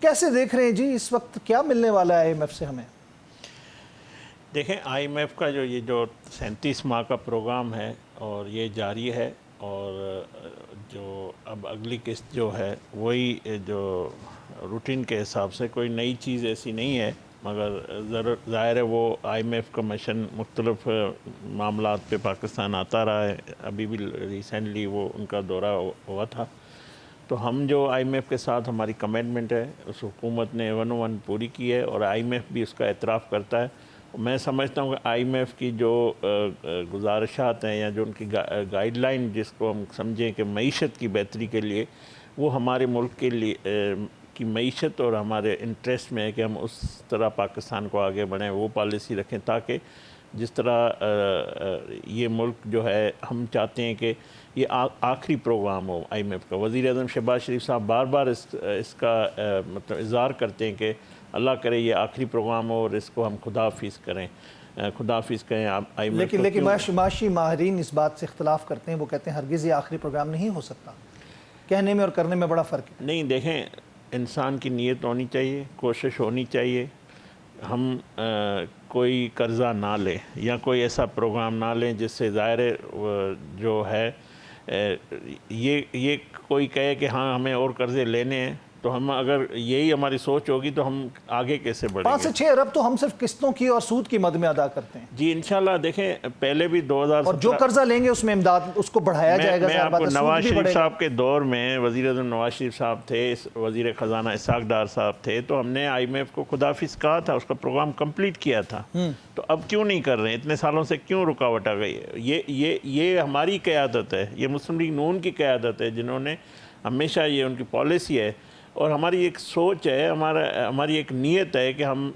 کیسے دیکھ رہے ہیں جی اس وقت کیا ملنے والا ہے IMF سے ہمیں؟ دیکھیں IMF کا یہ جو 37 ماہ کا پروگرام ہے اور یہ جاری ہے، اور جو اب اگلی قسط جو ہے وہی جو روٹین کے حساب سے کوئی نئی چیز ایسی نہیں ہے، مگر ظاہر ہے وہ IMF کا مشن مختلف معاملات پہ پاکستان آتا رہا ہے. ابھی بھی ریسنٹلی وہ ان کا دورہ ہوا تھا. تو ہم جو IMF کے ساتھ ہماری کمٹمنٹ ہے اس حکومت نے 101 پوری کی ہے، اور IMF بھی اس کا اعتراف کرتا ہے. میں سمجھتا ہوں کہ IMF کی جو گزارشات ہیں یا جو ان کی گائیڈ لائن جس کو ہم سمجھیں کہ معیشت کی بہتری کے لیے، وہ ہمارے ملک کے لیے کی معیشت اور ہمارے انٹرسٹ میں ہے کہ ہم اس طرح پاکستان کو آگے بڑھیں، وہ پالیسی رکھیں تاکہ جس طرح یہ ملک جو ہے ہم چاہتے ہیں کہ یہ آخری پروگرام ہو IMF کا. وزیر اعظم شہباز شریف صاحب بار بار اس کا مطلب اظہار کرتے ہیں کہ اللہ کرے یہ آخری پروگرام ہو اور اس کو ہم خدا حافظ کریں IMF. لیکن معاشی ماہرین اس بات سے اختلاف کرتے ہیں، وہ کہتے ہیں ہرگز یہ آخری پروگرام نہیں ہو سکتا. کہنے میں اور کرنے میں بڑا فرق ہے. نہیں، دیکھیں انسان کی نیت ہونی چاہیے، کوشش ہونی چاہیے. ہم کوئی قرضہ نہ لیں یا کوئی ایسا پروگرام نہ لیں جس سے ظاہر جو ہے یہ کوئی کہے کہ ہاں ہمیں اور قرضے لینے ہیں، تو ہم اگر یہی ہماری سوچ ہوگی تو ہم آگے کیسے بڑھیں گے؟ 5 سے 6 ارب تو ہم صرف قسطوں کی اور سود کی مد میں ادا کرتے ہیں. جی انشاءاللہ. دیکھیں پہلے بھی 2017 اور جو قرضہ لیں گے اس میں امداد اس کو بڑھایا جائے گا. میں آپ کو نواز شریف صاحب کے دور میں وزیر اعظم نواز شریف صاحب تھے، وزیر خزانہ اسحاق ڈار صاحب تھے، تو ہم نے IMF کو خدا حافظ کہا تھا، اس کا پروگرام کمپلیٹ کیا تھا. تو اب کیوں نہیں کر رہے ہیں؟ اتنے سالوں سے کیوں رکاوٹ آ گئی ہے؟ یہ ہماری قیادت ہے، یہ مسلم لیگ نون کی قیادت ہے جنہوں نے ہمیشہ یہ ان کی پالیسی ہے، اور ہماری ایک سوچ ہے، ہماری ایک نیت ہے کہ ہم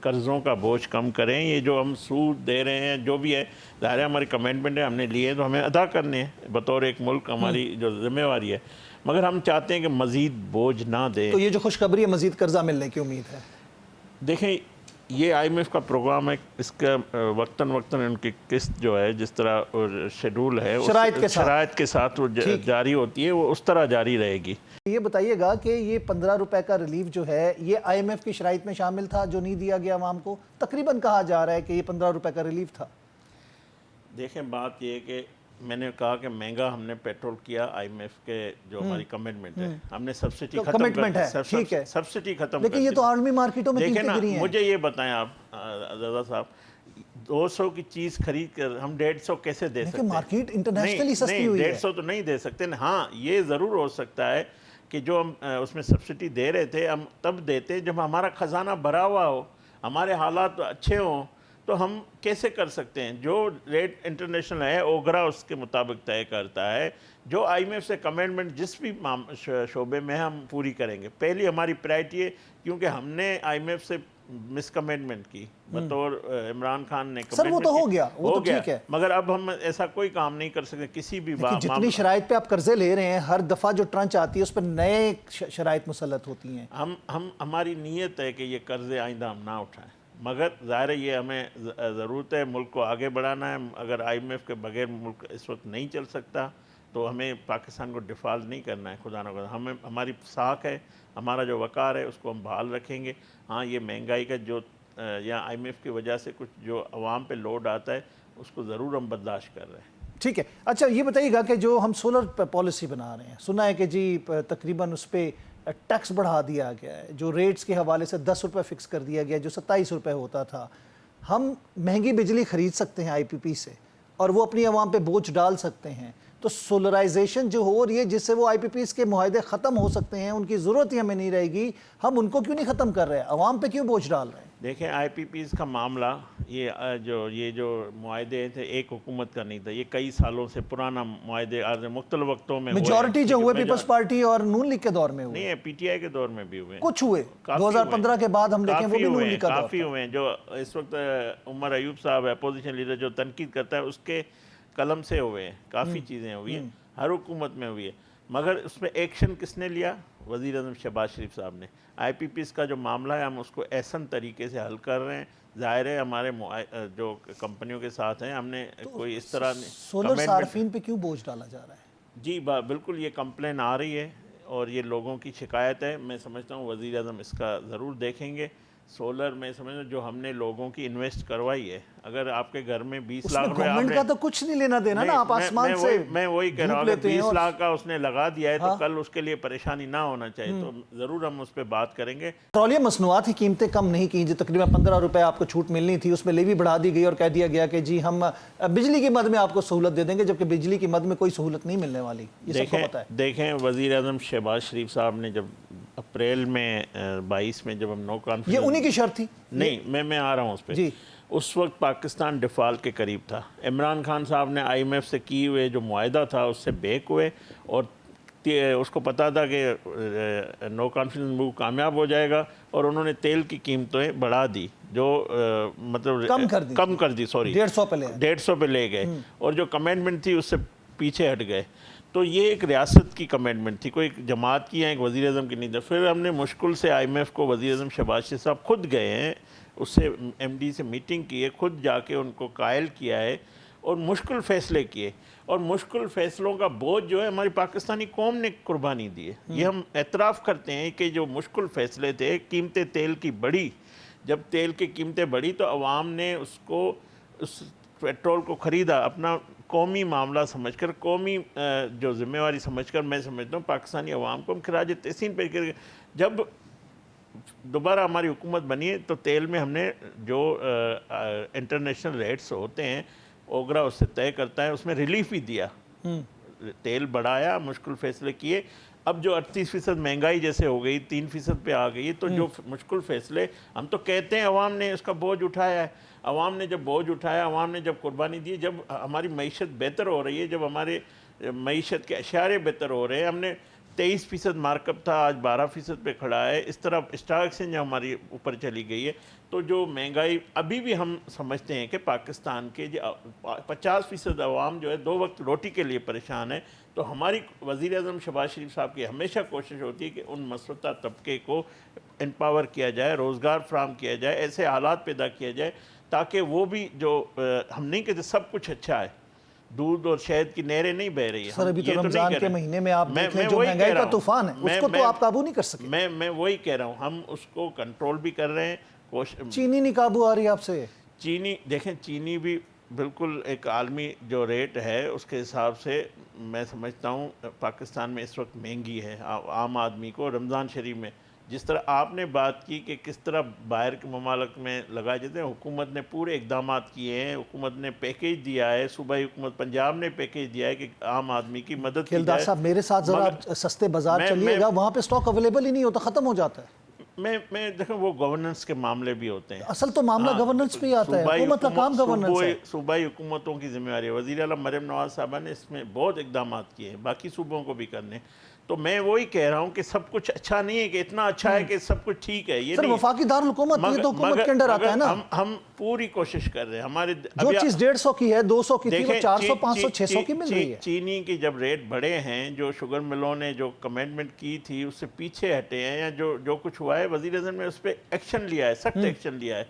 قرضوں کا بوجھ کم کریں. یہ جو ہم سود دے رہے ہیں جو بھی ہے، ظاہر ہے ہماری کمٹمنٹ ہے، ہم نے لیے تو ہمیں ادا کرنے ہیں بطور ایک ملک، ہماری جو ذمہ واری ہے. مگر ہم چاہتے ہیں کہ مزید بوجھ نہ دیں. تو یہ جو خوشخبری ہے مزید قرضہ ملنے کی امید ہے؟ دیکھیں یہ IMF کا پروگرام ہے، اس کا وقتاً وقتاً ان کی قسط جو ہے جس طرح شیڈول ہے شرائط کے ساتھ وہ جاری ہوتی ہے، وہ اس طرح جاری رہے گی. یہ بتائیے گا کہ یہ 15 روپے کا ریلیف جو ہے یہ IMF کی شرائط میں شامل تھا جو نہیں دیا گیا عوام کو؟ تقریباً کہا جا رہا ہے کہ یہ 15 روپے کا ریلیف تھا. دیکھیں بات یہ ہے کہ میں نے کہا کہ مہنگا ہم نے پیٹرول کیا IMF کے جو ہماری کمٹمنٹ ہے، ہم نے سبسڈی ختم کر سبسڈی ختم لیکن یہ تو عالمی مارکیٹوں میں دیکھیں قیمتیں نا، گری ہیں. مجھے یہ بتائیں آپ رضا صاحب، 200 کی چیز خرید کر ہم 150 کیسے دے سکتے ہیں؟ مارکیٹ انٹرنیشنلی سستی ہوئی ہے. 150 تو نہیں دے سکتے. ہاں یہ ضرور ہو سکتا ہے کہ جو ہم اس میں سبسڈی دے رہے تھے ہم تب دیتے جب ہمارا خزانہ بھرا ہوا ہو، ہمارے حالات اچھے ہوں، تو ہم کیسے کر سکتے ہیں؟ جو ریٹ انٹرنیشنل ہے اوگرا اس کے مطابق طے کرتا ہے. جو IMF سے کمٹمنٹ جس بھی شعبے میں ہم پوری کریں گے. پہلی ہماری پرائرٹی ہے، کیونکہ ہم نے IMF سے مس کمٹمنٹ کی بطور عمران خان نے سر وہ تو ہو گیا، وہ تو ٹھیک ہے، مگر اب ہم ایسا کوئی کام نہیں کر سکتے کسی بھی جتنی شرائط پہ آپ قرضے لے رہے ہیں ہر دفعہ جو ٹرنچ آتی ہے اس پر نئے شرائط مسلط ہوتی ہیں. ہماری نیت ہے کہ یہ قرضے آئندہ ہم نہ اٹھائیں، مگر ظاہر ہے یہ ہمیں ضرورت ہے ملک کو آگے بڑھانا ہے. اگر IMF کے بغیر ملک اس وقت نہیں چل سکتا تو ہمیں پاکستان کو ڈیفالٹ نہیں کرنا ہے، خدا نہ خدا. ہماری ساکھ ہے، ہمارا جو وقار ہے اس کو ہم بحال رکھیں گے. ہاں یہ مہنگائی کا جو یا IMF کی وجہ سے کچھ جو عوام پہ لوڈ آتا ہے اس کو ضرور ہم برداشت کر رہے ہیں. ٹھیک ہے. اچھا یہ بتائیے گا کہ جو ہم سولر پالیسی بنا رہے ہیں، سنا ہے کہ جی تقریباً اس پہ ٹیکس بڑھا دیا گیا ہے، جو ریٹس کے حوالے سے 10 روپے فکس کر دیا گیا جو 27 روپے ہوتا تھا. ہم مہنگی بجلی خرید سکتے ہیں IPP سے اور وہ اپنی عوام پہ بوجھ ڈال سکتے ہیں. تو سولرائزیشن جو ہو رہی ہے جس سے وہ IPPs کے معاہدے ختم ہو سکتے ہیں، ان کی ضرورت ہی ہمیں نہیں رہے گی، ہم ان کو کیوں نہیں ختم کر رہے ہیں؟ عوام پہ کیوں بوجھ ڈال رہے ہیں؟ دیکھیں IPPs کا معاملہ یہ جو معاہدے تھے ایک حکومت کا نہیں تھا، یہ کئی سالوں سے پرانا معاہدے مختلف وقتوں میں میجورٹی جو ہوئے پیپلز پارٹی اور نون لیگ کے دور میں ہوئے، نہیں ہے PTI کے دور میں بھی ہوئے، کچھ ہوئے 2015 کے بعد ہم دیکھیں وہ بھی نون لیگ کا دور کافی ہوئے ہیں. جو اس وقت عمر ایوب صاحب اپوزیشن لیڈر جو تنقید کرتا ہے اس کے قلم سے ہوئے ہیں، کافی چیزیں ہوئی ہیں، ہر حکومت میں ہوئی ہے. مگر اس میں ایکشن کس نے لیا؟ وزیر اعظم شہباز شریف صاحب نے. IPPs کا جو معاملہ ہے ہم اس کو احسن طریقے سے حل کر رہے ہیں. ظاہر ہے ہمارے جو کمپنیوں کے ساتھ ہیں ہم نے کوئی اس طرح سولر صارفین پہ کیوں بوجھ ڈالا جا رہا ہے؟ جی بالکل یہ کمپلین آ رہی ہے اور یہ لوگوں کی شکایت ہے. میں سمجھتا ہوں وزیر اعظم اس کا ضرور دیکھیں گے. سولر میں سمجھتا ہوں جو ہم نے لوگوں کی انویسٹ کروائی ہے, اگر آپ کے گھر میں 20 اس لاکھ میں روپے آپ گورنمنٹ نے, کا تو کچھ نہیں لینا دینا نا, آپ آسمان سے میں وہی کہہ رہا ہوں, دھوپ اگر لیتے ہیں 20 لاکھ کا اس نے لگا دیا ہے تو ہاں. کل اس کے لیے پریشانی نہ ہونا چاہیے. تو ضرور ہم اس پہ بات کریں گے. پیٹرولیم مصنوعات کی قیمتیں کم نہیں کی, جو تقریباً 15 روپے آپ کو چھوٹ ملنی تھی, اس میں لیوی بڑھا دی گئی اور کہہ دیا گیا کہ جی ہم بجلی کی مد میں آپ کو سہولت دے دیں گے, جبکہ بجلی کی مد میں کوئی سہولت نہیں ملنے والی. یہ سب کو پتہ ہے. دیکھیں وزیر اعظم شہباز شریف صاحب نے جب اپریل میں 22 میں جب ہم نو یہ کانفیڈنس, انہی کی شرط تھی. نہیں میں آ رہا ہوں اس پہ. جی اس وقت پاکستان ڈیفالٹ کے قریب تھا. عمران خان صاحب نے آئی ایم ایف سے کی ہوئے جو معاہدہ تھا اس سے بیک ہوئے, اور اس کو پتا تھا کہ نو کانفیڈنس موو کامیاب ہو جائے گا, اور انہوں نے تیل کی قیمتیں بڑھا دی, جو مطلب کم کر دی, سوری 150 پہ لے گئے, اور جو کمٹمنٹ تھی اس سے پیچھے ہٹ گئے. تو یہ ایک ریاست کی کمٹمنٹ تھی, کوئی ایک جماعت کی ہے, ایک وزیر اعظم کی نہیں تھی. پھر ہم نے مشکل سے آئی ایم ایف کو, وزیر اعظم شہباز شریف صاحب خود گئے ہیں, اس سے ایم ڈی سے میٹنگ کی ہے, خود جا کے ان کو قائل کیا ہے, اور مشکل فیصلے کیے. اور مشکل فیصلوں کا بوجھ جو ہے ہماری پاکستانی قوم نے قربانی دی ہے. یہ ہم اعتراف کرتے ہیں کہ جو مشکل فیصلے تھے, قیمتیں تیل کی بڑھی, جب تیل کی قیمتیں بڑھی تو عوام نے اس کو, اس پیٹرول کو خریدا اپنا قومی معاملہ سمجھ کر, قومی جو ذمہ داری سمجھ کر. میں سمجھتا ہوں پاکستانی عوام کو ہم خراج تحسین پیش کر. جب دوبارہ ہماری حکومت بنی ہے تو تیل میں ہم نے جو انٹرنیشنل ریٹس ہوتے ہیں, اوگرا اس سے طے کرتا ہے, اس میں ریلیف بھی دیا. تیل بڑھایا, مشکل فیصلے کیے. اب جو 38% مہنگائی جیسے ہو گئی, 3% پہ آ گئی, تو جو مشکل فیصلے, ہم تو کہتے ہیں عوام نے اس کا بوجھ اٹھایا ہے. عوام نے جب بوجھ اٹھایا, عوام نے جب قربانی دی, جب ہماری معیشت بہتر ہو رہی ہے, جب ہمارے معیشت کے اشارے بہتر ہو رہے ہیں, ہم نے 23% مارک اپ تھا, آج 12% پہ کھڑا ہے, اس طرح اسٹاک ایکسچینج ہماری اوپر چلی گئی ہے. تو جو مہنگائی, ابھی بھی ہم سمجھتے ہیں کہ پاکستان کے 50% عوام جو ہے 2 وقت روٹی کے لیے پریشان ہے. تو ہماری وزیر اعظم شہباز شریف صاحب کی ہمیشہ کوشش ہوتی ہے کہ ان مسودہ طبقے کو امپاور کیا جائے, روزگار فراہم کیا جائے, ایسے حالات پیدا کیا جائے تاکہ وہ بھی, جو ہم نہیں کہتے سب کچھ اچھا ہے, دودھ اور شہد کی نہریں نہیں بہ رہی ہیں. سر ابھی تو رمضان کے مہینے میں آپ دیکھ لیں جو مہنگائی کا طوفان ہے, اس کو تو آپ قابو نہیں کر سکے. میں وہی کہہ رہا ہوں, ہم اس کو کنٹرول بھی کر رہے ہیں. چینی نہیں قابو آ رہی آپ سے. چینی دیکھیں, چینی بھی بالکل ایک عالمی جو ریٹ ہے اس کے حساب سے میں سمجھتا ہوں پاکستان میں اس وقت مہنگی ہے عام آدمی کو. رمضان شریف میں جس طرح آپ نے بات کی کہ کس طرح باہر کے ممالک میں لگائے جاتے ہیں, حکومت نے پورے اقدامات کیے ہیں, حکومت نے پیکیج دیا ہے, صوبائی حکومت پنجاب نے پیکیج دیا ہے کہ عام آدمی کی مدد کی جائے. صاحب میرے ساتھ ذرا سستے بازار چلیے گا, وہاں پہ سٹاک اویلیبل ہی نہیں ہوتا, ختم ہو جاتا ہے. میں دیکھیں وہ گورننس کے معاملے بھی ہوتے ہیں. اصل تو معاملہ گورننس پہ ہی آتا ہے, حکومت کا کام گورننس ہے. صوبائی حکومتوں کی ذمہ داری ہے. وزیر اعلیٰ مریم نواز صاحبہ نے اس میں بہت اقدامات کیے ہیں, باقی صوبوں کو بھی کرنے. تو میں وہی کہہ رہا ہوں کہ سب کچھ اچھا نہیں ہے کہ اتنا اچھا ہے کہ سب کچھ ٹھیک ہے. یہ سر وفاقی دارالحکومت, یہ تو حکومت کے انڈر آتا ہے نا. ہم پوری کوشش کر رہے ہیں. ہمارے جو چیز 150 کی ہے, 200 کی تھی, وہ 400 500 600 کی مل رہی ہے. چینی کی جب ریٹ بڑھے ہیں, جو شوگر ملوں نے جو کمٹمنٹ کی تھی اس سے پیچھے ہٹے ہیں, یا جو کچھ ہوا ہے, وزیر اعظم نے اس پہ ایکشن لیا ہے, سخت ایکشن لیا ہے.